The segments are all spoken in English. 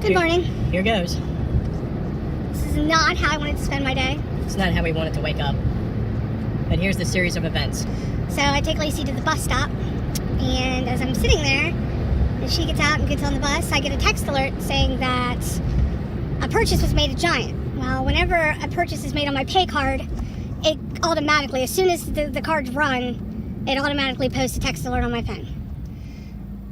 Good morning. Here goes. This is not how I wanted to spend my day. It's not how we wanted to wake up. But here's the series of events. So I take Lacey to the bus stop, and as I'm sitting there, and she gets out and gets on the bus, I get a text alert saying that a purchase was made at Giant. Well, whenever a purchase is made on my pay card, it automatically, as soon as the card's run, it automatically posts a text alert on my phone.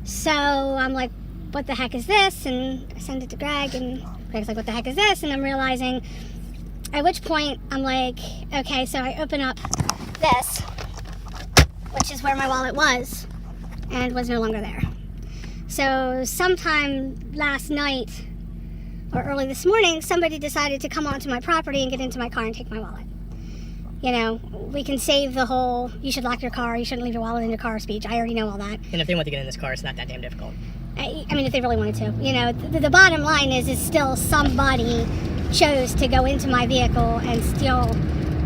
So I'm like, what the heck is this? And I send it to Greg, and Greg's like, what the heck is this? And I'm realizing, at which point I'm like, okay, so I open up this, which is where my wallet was, and was no longer there. So sometime last night, or early this morning, somebody decided to come onto my property and get into my car and take my wallet. You know, we can save the whole, you should lock your car, you shouldn't leave your wallet in your car speech. I already know all that. And if they want to get in this car, it's not that damn difficult. I mean, if they really wanted to. You know, the bottom line is still somebody chose to go into my vehicle and steal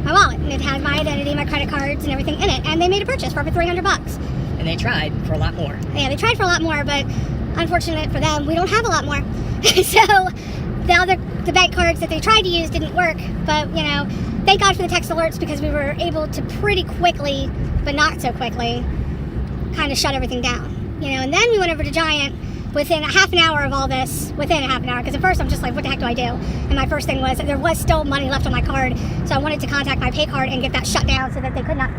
my wallet. And it had my identity, my credit cards, and everything in it. And they made a purchase for over $300. And they tried for a lot more. Yeah, they tried for a lot more, but unfortunate for them, we don't have a lot more. So the bank cards that they tried to use didn't work. But, you know, thank God for the text alerts, because we were able to pretty quickly, but not so quickly, kind of shut everything down. You know, and then we went over to Giant within a half an hour of all this, within a half an hour, because at first I'm just like, what the heck do I do? And my first thing was, there was still money left on my card, so I wanted to contact my pay card and get that shut down so that they could not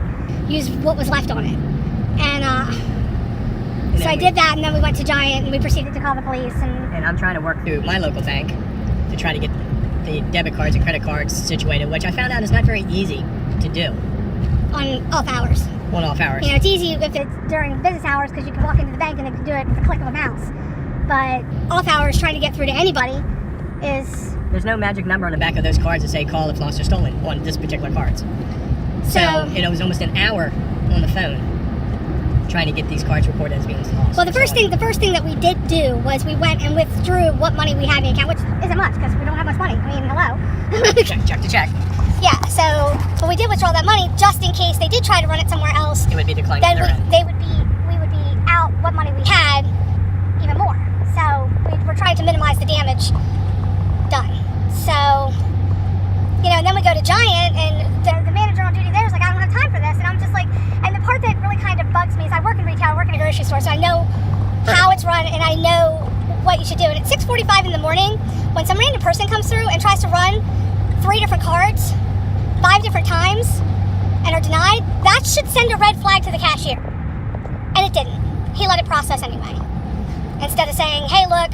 use what was left on it. And so I did that, and then we went to Giant, and we proceeded to call the police. And I'm trying to work through my local bank to try to get the debit cards and credit cards situated, which I found out is not very easy to do. On off hours. On off hours. You know, it's easy if it's during business hours, because you can walk into the bank and they can do it with a click of a mouse. But off hours, trying to get through to anybody is... There's no magic number on the back of those cards that say call if lost or stolen on this particular cards. So it was almost an hour on the phone trying to get these cards reported as being lost. Well, the first thing that we did do was we went and withdrew what money we had in the account, which isn't much because we don't have much money. I mean, hello. check to check. Yeah, so but we did withdraw that money just in case they did try to run it somewhere else. It would be declined. Then we would be out what money we had even more. So we're trying to minimize the damage done. So, you know, and then we go to Giant, and the manager on duty there is like, I don't have time for this. And I'm just like, and the part that really kind of bugs me is I work in retail, I work in a grocery store, so I know how it's run and I know what you should do. And at 6:45 in the morning, when some random person comes through and tries to run 3 different cards 5 different times and are denied, that should send a red flag to the cashier. And it didn't. He let it process anyway. Instead of saying, hey, look,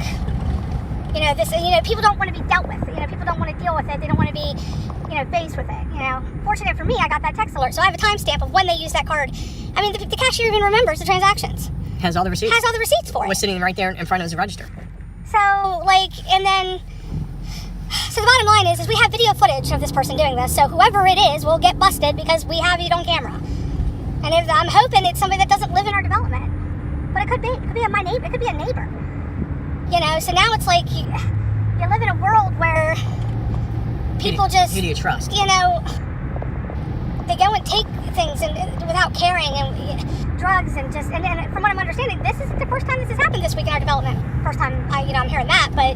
you know, this, you know, people don't want to be dealt with. You know, people don't want to deal with it. They don't want to be, you know, faced with it. You know, fortunate for me, I got that text alert, so I have a timestamp of when they use that card. I mean, the cashier even remembers the transactions. Has all the receipts. Has all the receipts for it. Was sitting right there in front of his register. So, like, and then, so the bottom line is we have video footage of this person doing this, so whoever it is will get busted because we have it on camera. And if, I'm hoping it's somebody that doesn't live in our development. But it could be my neighbor, it could be a neighbor. You know, so now it's like, you live in a world where people who do you trust? You know, they go and take things and without caring, and drugs, and just, and from what I'm understanding, this isn't the first time this has happened this week in our development. First time, I'm hearing that, but,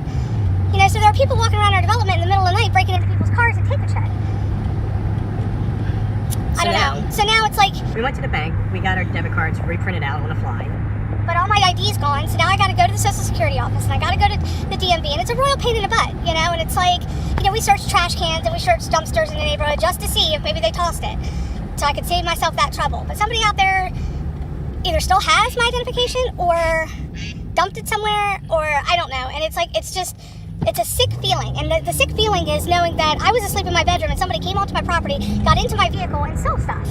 you know, so there are people walking around our development in the middle of the night breaking into people's cars and taking shit. I don't know. So now it's like... We went to the bank, we got our debit cards reprinted out on the fly. But all my ID's gone, so now I gotta go to the Social Security office, and I gotta go to the DMV, and it's a royal pain in the butt, you know, and it's like, you know, we searched trash cans and we searched dumpsters in the neighborhood just to see if maybe they tossed it, so I could save myself that trouble. But somebody out there either still has my identification, or dumped it somewhere, or I don't know, and it's like, it's a sick feeling, and the sick feeling is knowing that I was asleep in my bedroom and somebody came onto my property, got into my vehicle, and stole stuff.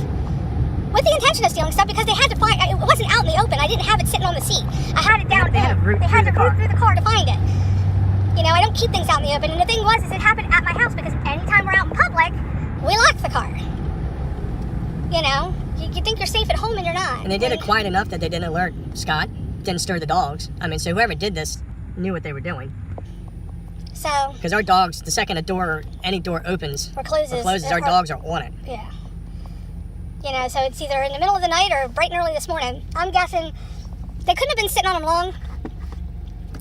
With the intention of stealing stuff, because they had to find it. Wasn't out in the open. I didn't have it sitting on the seat. I had it down there. They had to root through the car to find it. You know, I don't keep things out in the open. And the thing was, is it happened at my house, because anytime we're out in public, we lock the car. You know, you think you're safe at home and you're not. And they did it quiet enough that they didn't alert Scott, didn't stir the dogs. I mean, so whoever did this knew what they were doing. So, because our dogs, the second any door opens or closes, our dogs are on it. Yeah. You know, so it's either in the middle of the night or bright and early this morning. I'm guessing they couldn't have been sitting on them long.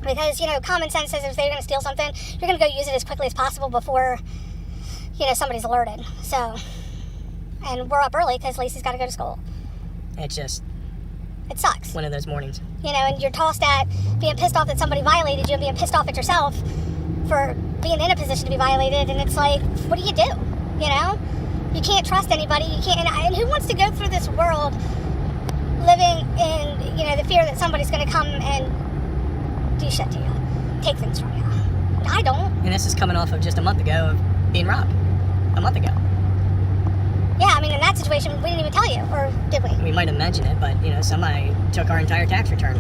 Because, you know, common sense says if they're going to steal something, you're going to go use it as quickly as possible before, you know, somebody's alerted. So, and we're up early because Lacey's got to go to school. It's just... It sucks. One of those mornings. You know, and you're tossed at being pissed off that somebody violated you and being pissed off at yourself for being in a position to be violated. And it's like, what do? You know? You can't trust anybody. You can't... And who wants to go through this world living in, you know, the fear that somebody's going to come and do shit to you, take things from you? I don't. And this is coming off of just a month ago of being robbed. A month ago. Yeah, I mean, in that situation, we didn't even tell you, or did we? We might have mentioned it, but, you know, somebody took our entire tax return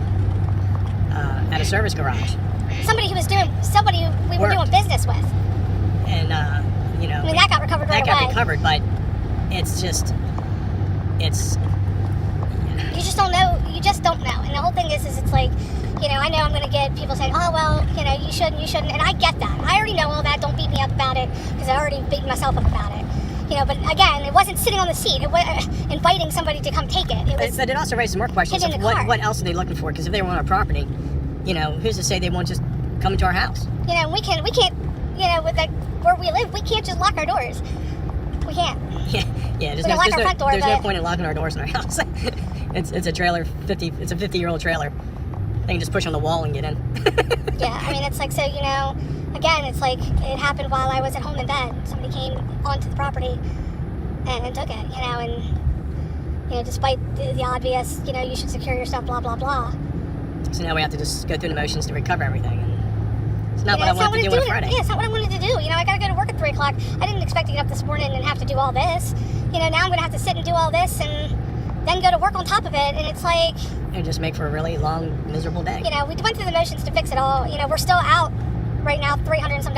at a service garage. Somebody we were doing business with. And, you know... I mean, that got recovered right away. That got recovered, but it's just... It's... You just don't know. You just don't know. And the whole thing is it's like, you know, I know I'm going to get people saying, oh, well, you know, you shouldn't. And I get that. I already know all that. Don't beat me up about it, because I already beat myself up about it. You know, but again, it wasn't sitting on the seat. It was inviting somebody to come take it. But it also raises more questions of what else are they looking for? Because if they were on our property, you know, who's to say they won't just come into our house? You know, we can't, you know, with where we live, we can't just lock our doors. We can't. Yeah. There's no point in locking our doors in our house. It's a trailer, it's a 50-year-old trailer. They can just push on the wall and get in. Yeah, I mean, it's like, so, you know, again, it's like, it happened while I was at home in bed. Somebody came onto the property and took it, you know, and, you know, despite the obvious, you know, you should secure your stuff, blah, blah, blah. So now we have to just go through the motions to recover everything. And it's not you know, what I wanted to do on Friday. Yeah, it's not what I wanted to do. You know, I got to go to work at 3 o'clock. I didn't expect to get up this morning and have to do all this. You know, now I'm going to have to sit and do all this and then go to work on top of it, and it's like... It just make for a really long, miserable day. You know, we went through the motions to fix it all. You know, we're still out right now $300 and some,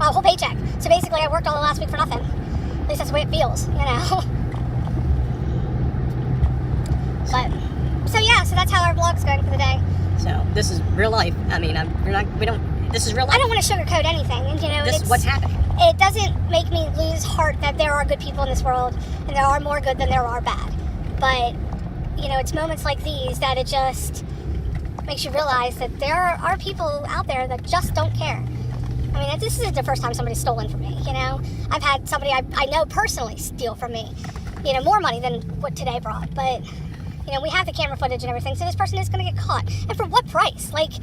a whole paycheck. So basically, I worked all the last week for nothing. At least that's the way it feels, you know. But, so yeah, so that's how our vlog's going for the day. So, this is real life. I mean, this is real life. I don't want to sugarcoat anything, and you know, this is what's happening. It doesn't make me lose heart that there are good people in this world, and there are more good than there are bad. But, you know, it's moments like these that it just makes you realize that there are people out there that just don't care. I mean, this isn't the first time somebody's stolen from me, you know. I've had somebody I know personally steal from me, you know, more money than what today brought. But, you know, we have the camera footage and everything, so this person is going to get caught. And for what price? Like,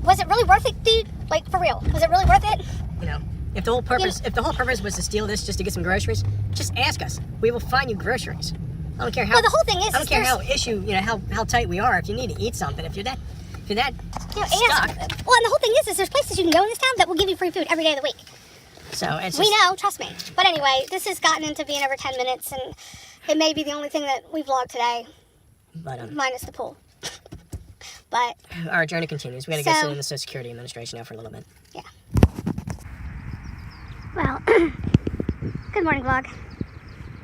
was it really worth it, dude? Like, for real, was it really worth it? You know, if the whole purpose was to steal this just to get some groceries, just ask us. We will find you groceries. I don't care how. Well, the whole thing is, I don't care how tight we are. If you need to eat something, if you're that you know, stuck. Well, and the whole thing is there's places you can go in this town that will give you free food every day of the week. So it's we know, trust me. But anyway, this has gotten into being over 10 minutes, and it may be the only thing that we vlogged today, minus the pool. But our journey continues. We got to go sit in the Social Security Administration now for a little bit. Yeah. Well, good morning, vlog.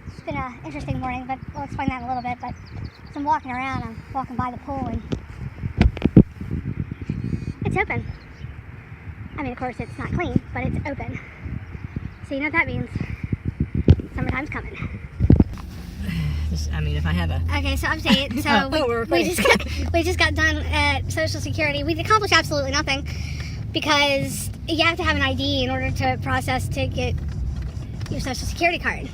It's been an interesting morning, but we'll explain that in a little bit. But as I'm walking around, I'm walking by the pool, and it's open. I mean, of course, it's not clean, but it's open. So you know what that means? Summertime's coming. I mean, if I have a... Okay, so update. So we just got done at Social Security. We accomplished absolutely nothing because you have to have an ID in order to process to get your Social Security card.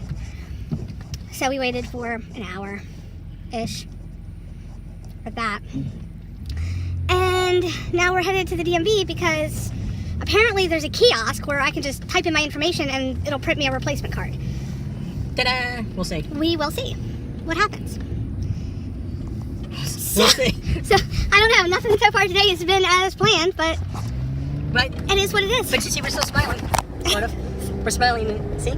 So we waited for an hour-ish for that. And now we're headed to the DMV because apparently there's a kiosk where I can just type in my information and it'll print me a replacement card. Ta-da! We'll see. We will see what happens. We'll see. So, I don't know. Nothing so far today has been as planned, but it is what it is. But you see, we're still smiling. Sort of. We're smiling. See?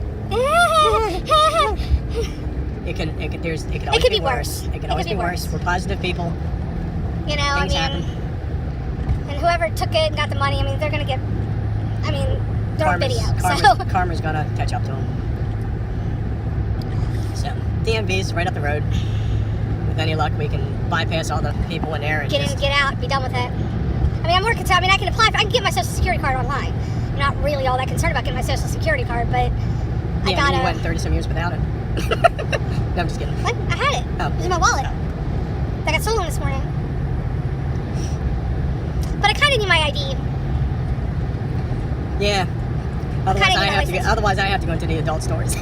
It could be worse. It could always be worse. We're positive people. You know, Things happen. And whoever took it and got the money, I mean, they're going to get, they're on video. Karma's going to catch up to them. So, DMV's right up the road. With any luck, we can bypass all the people in there and get in, get out, be done with it. I mean, I'm working, I can apply I can get my Social Security card online. I'm not really all that concerned about getting my Social Security card, but I gotta... you went 30-some years without it. No, I'm just kidding. What? I had it. Oh. It was in my wallet. That got stolen this morning. But But I kind of need my ID. Yeah. Otherwise, I have to go into the adult stores.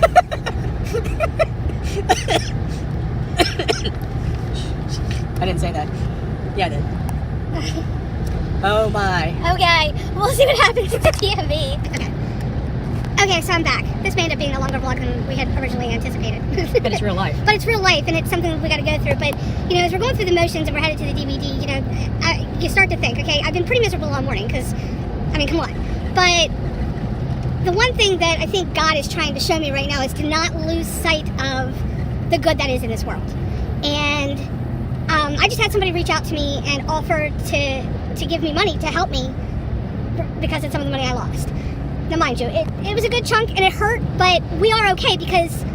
I didn't say that. Yeah, I did. Oh my. Okay, we'll see what happens at the DMV. Okay, so I'm back. This may end up being a longer vlog than we had originally anticipated. But it's real life. But it's real life, and it's something we got to go through. But, you know, as we're going through the motions and we're headed to the DVD, you know, you start to think, okay, I've been pretty miserable all morning because, I mean, come on. But the one thing that I think God is trying to show me right now is to not lose sight of the good that is in this world. And I just had somebody reach out to me and offer to give me money to help me because of some of the money I lost. Now, mind you, it was a good chunk and it hurt, but we are okay because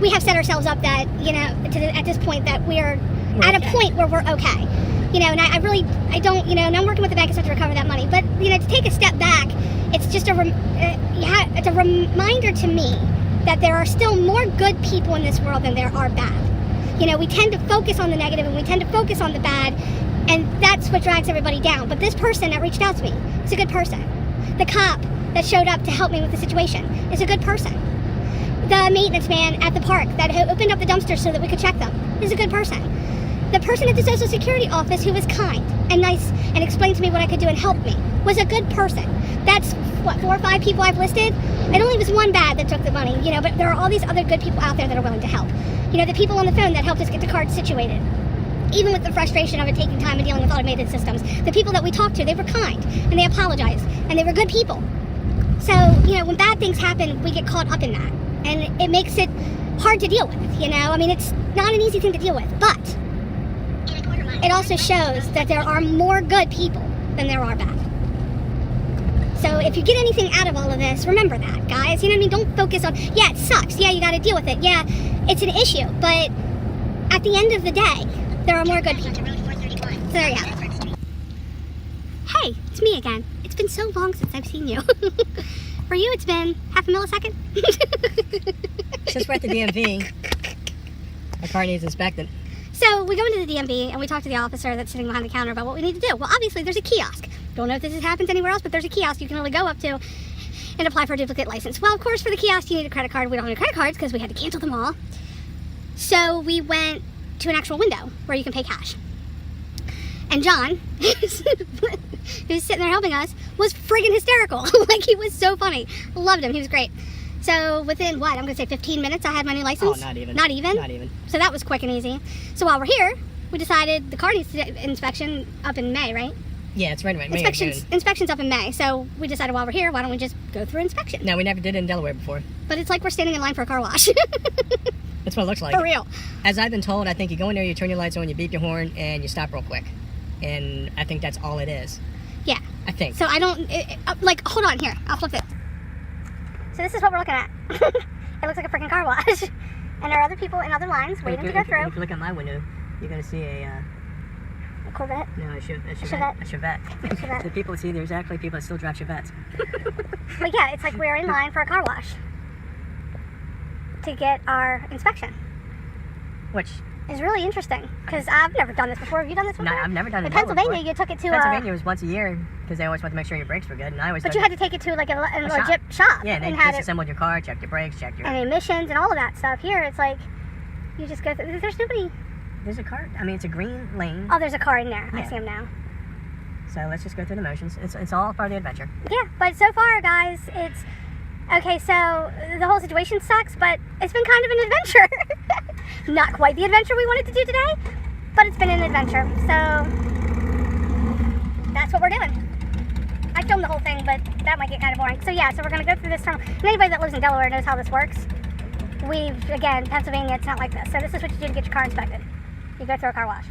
we have set ourselves up that, you know, at this point that we're at a point where we're okay. You know, and I don't, you know, and I'm working with the bank to recover that money. But, you know, to take a step back, it's just it's a reminder to me that there are still more good people in this world than there are bad. You know, we tend to focus on the negative and we tend to focus on the bad, and that's what drags everybody down. But this person that reached out to me is a good person. The cop that showed up to help me with the situation is a good person. The maintenance man at the park that opened up the dumpsters so that we could check them is a good person. The person at the Social Security office who was kind and nice and explained to me what I could do and helped me was a good person. That's, what, 4 or 5 people I've listed? It only was one bad that took the money, you know, but there are all these other good people out there that are willing to help. You know, the people on the phone that helped us get the cards situated. Even with the frustration of it taking time and dealing with automated systems. The people that we talked to, they were kind and they apologized and they were good people. So, you know, when bad things happen, we get caught up in that. And it makes it hard to deal with, you know? I mean, it's not an easy thing to deal with, but it also shows that there are more good people than there are bad. So if you get anything out of all of this, remember that, guys. You know what I mean? Don't focus on, yeah, it sucks. Yeah, you got to deal with it. Yeah, it's an issue. But at the end of the day, there are more good people. So there you have it. Hey, it's me again. It's been so long since I've seen you. For you, it's been half a millisecond. Since we're at the DMV, our car needs inspected. So we go into the DMV and we talk to the officer that's sitting behind the counter about what we need to do. Well, obviously there's a kiosk. Don't know if this happens anywhere else, but there's a kiosk you can only go up to and apply for a duplicate license. Well, of course, for the kiosk you need a credit card. We don't have any credit cards because we had to cancel them all. So we went to an actual window where you can pay cash. And John, who's sitting there helping us, was friggin' hysterical. Like, he was so funny. Loved him. He was great. So within, what, I'm going to say 15 minutes, I had my new license? Oh, not even. Not even? Not even. So that was quick and easy. So while we're here, we decided the car needs inspection up in May, right? Yeah, it's right away. Inspection's up in May. So we decided while we're here, why don't we just go through inspection? No, we never did it in Delaware before. But it's like we're standing in line for a car wash. That's what it looks like. For real. As I've been told, I think you go in there, you turn your lights on, you beep your horn, and you stop real quick. And I think that's all it is. Yeah. I think. So I don't, like, hold on, here, I'll flip it. So this is what we're looking at. It looks like a freaking car wash. And there are other people in other lines waiting to go through. If you look at my window, you're going to see a Corvette? No, a Chevette. Chevette. A Chevette. The people see, there's actually people that still drive Chevettes. But yeah, it's like we're in line for a car wash to get our inspection. Which is really interesting, because I've never done this before. Have you done this before? No, I've never done it. In Pennsylvania, you took it to Pennsylvania was once a year, because they always want to make sure your brakes were good, and I always. But you had to take it to like a legit shop. Yeah, they disassembled your car, checked your brakes, checked your. And emissions and all of that stuff. Here, it's like you just go through. There's nobody. There's a car. I mean, it's a green lane. Oh, there's a car in there. Yeah. I see him now. So let's just go through the motions. It's all part of the adventure. Yeah, but so far, guys, it's okay. So the whole situation sucks, but it's been kind of an adventure. Not quite the adventure we wanted to do today, but it's been an adventure. So that's what we're doing. I filmed the whole thing, but that might get kind of boring. So yeah, so we're gonna go through this tunnel. And anybody that lives in Delaware knows how this works. Again, Pennsylvania, it's not like this. So this is what you do to get your car inspected. You go through a car wash.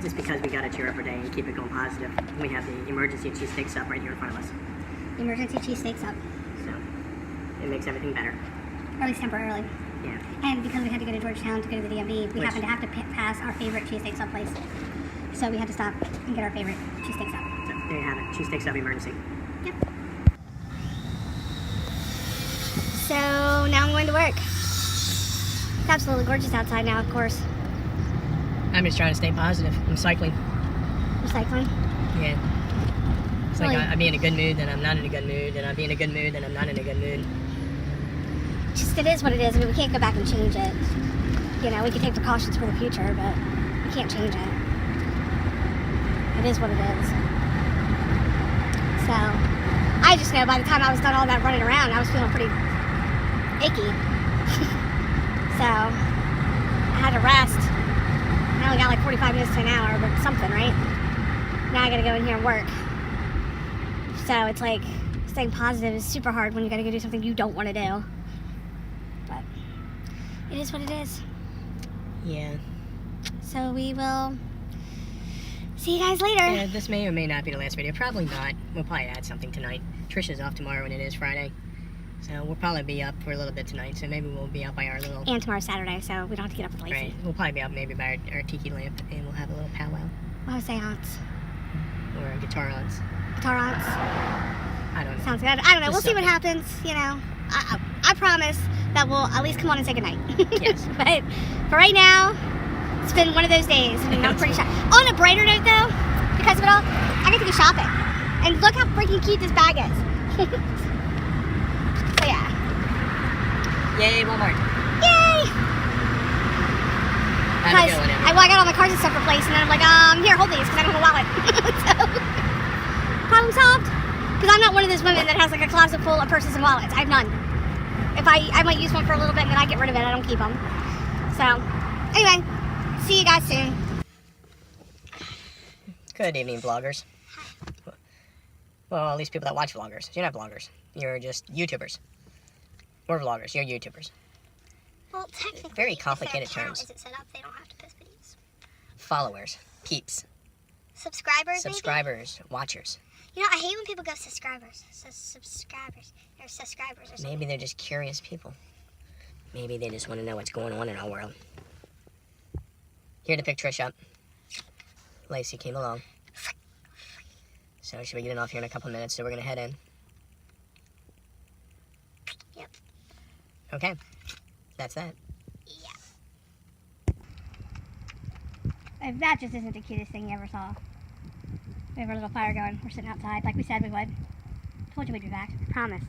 Just because we got to cheer up our day and keep it going positive, we have the emergency cheesesteak sub right here in front of us. Emergency cheesesteak sub. So it makes everything better. Or at least temporarily. Yeah. And because we had to go to Georgetown to go to the DMV, we happened to have to pass our favorite cheesesteak sub place. So we had to stop and get our favorite cheesesteak sub. So there you have it. Cheesesteak sub emergency. Yep. So now I'm going to work. It's absolutely gorgeous outside now, of course. I'm just trying to stay positive. I'm cycling. You're cycling? Yeah. It's like I'll be in a good mood, then I'm not in a good mood, then I'll be in a good mood, then I'm not in a good mood. Just, it is what it is. I mean, we can't go back and change it. You know, we can take precautions for the future, but we can't change it. It is what it is. So, I just know by the time I was done all that running around, I was feeling pretty achy. So, I had to rest. I only got like 45 minutes to an hour, but something, right? Now I gotta go in here and work. So, it's like, staying positive is super hard when you gotta go do something you don't want to do. But, it is what it is. Yeah. So, we will see you guys later. Yeah, this may or may not be the last video. Probably not. We'll probably add something tonight. Trisha's off tomorrow and it is Friday. So we'll probably be up for a little bit tonight. So maybe we'll be out by our little... And tomorrow's Saturday, so we don't have to get up with Lacey. Right. We'll probably be out maybe by our tiki lamp and we'll have a little powwow. What was seance? Or a guitar aunts. Guitar aunts? I don't know. Sounds good. I don't know. We'll Just see what something. happens, you know. I promise that we'll at least come on and say goodnight. Yes. But for right now, it's been one of those days. And I'm pretty shy. On a brighter note, though, because of it all, I got to go shopping. And look how freaking cute this bag is. So, yeah. Yay, Walmart. Yay! Have a good one, everyone. I got all my cards and stuff replaced, and then I'm like, here, hold these, because I don't have a wallet. So, problem solved. Because I'm not one of those women that has like a closet full of purses and wallets. I have none. If I might use one for a little bit, and then I get rid of it. I don't keep them. So, anyway, see you guys soon. Good evening, vloggers. Well, at least people that watch vloggers. You're not vloggers. You're just YouTubers. Or vloggers. You're YouTubers. Well, technically, Very complicated if their account terms. isn't set up, they don't have to post videos. Followers. Peeps. Subscribers, Subscribers. Watchers. maybe? You know, I hate when people go subscribers. So subscribers. Or subscribers or something. Maybe they're just curious people. Maybe they just want to know what's going on in our world. Here to pick Trish up. Lacey came along. So she'll be getting off here in a couple minutes, so we're going to head in. Yep. Okay. That's that. Yeah. If that just isn't the cutest thing you ever saw. We have our little fire going. We're sitting outside like we said we would. Told you we'd be back. Promised.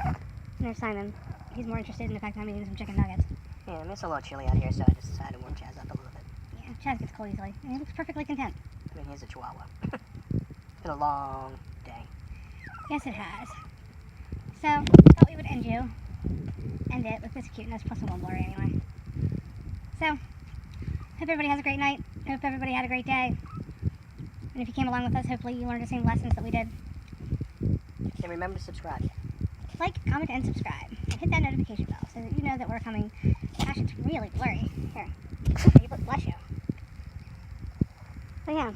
And there's Simon. He's more interested in the fact that I'm eating some chicken nuggets. Yeah, I mean, it's a little chilly out here, so I just decided to warm Chaz up a little bit. Yeah, Chaz gets cold easily. And he looks perfectly content. I mean, he's a chihuahua. It's been a long day. Yes, it has. So, thought we would end it with this cuteness plus a little blurry anyway. So, hope everybody has a great night. Hope everybody had a great day. And if you came along with us, hopefully you learned the same lessons that we did. And remember to subscribe. Like, comment, and subscribe. And hit that notification bell so that you know that we're coming. Gosh, it's really blurry. Here. Bless you. So, yeah.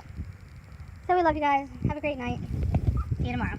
So, we love you guys. Have a great night. See you tomorrow.